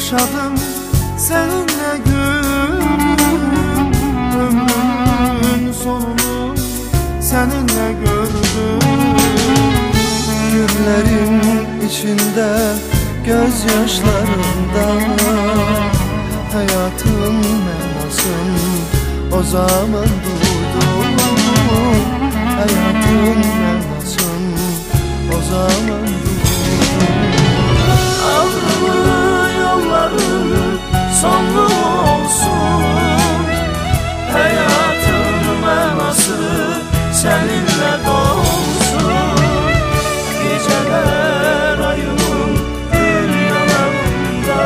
yaşadım, seninle güldüm. Ömrümün sonunu seninle gördüm. Günlerin içinde, gözyaşlarında hayatın manasını o zaman duydum. Hayatın manasını o zaman duydum. Ağrılı yolların sonlu olsun, hayatın manası seninle dolsun. Geceler ayımın gül yanağında,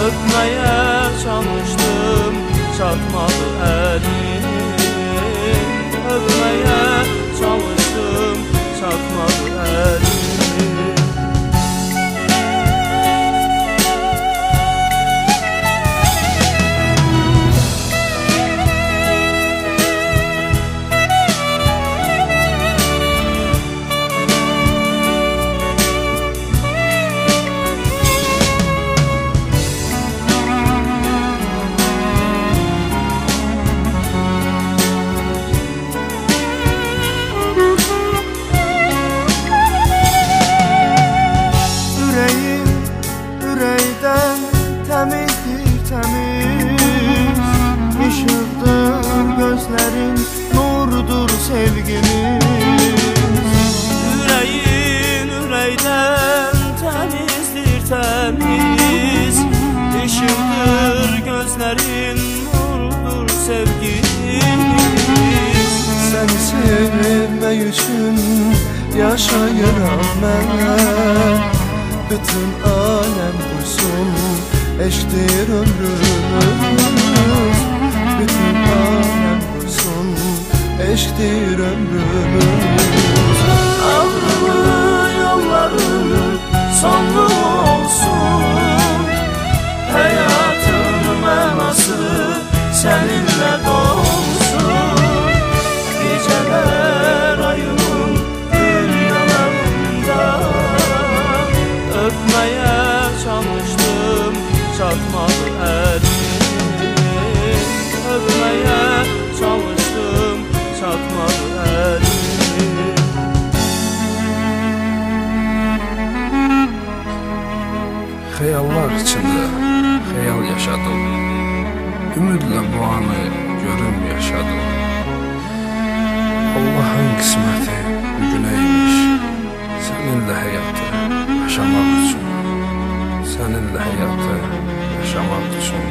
öpmeye çalıştım çatmadı elim. Öpmeye çalıştım çatmadı elim. Temizdir temiz, ışıktır gözlerin, nurdur sevgimiz. Yüreğin üreyden temizdir temiz, ışıktır gözlerin, nurdur sevgimiz. Seni sevmek için yaşayıram ben. Bütün alem duysun, eşktir ömrümüz. Bütün alem duysun, eşktir ömrümüz. Ağrılı yolların sonlu olsun, hayatın manası seninle dolsun. Geceler ayımın gül yanağında, öpmeye çalıştım çatmadı elim. Öpmeye çalıştım çatmadı elim. Xəyallar içində xəyal yaşadım. Ümidlə bu anı görüm yaşadım. Allah'ın qisməti bugünəymiş. Səninlə həyatı yaşamaq üçün. Səninlə həyatı yaşamaq üçün.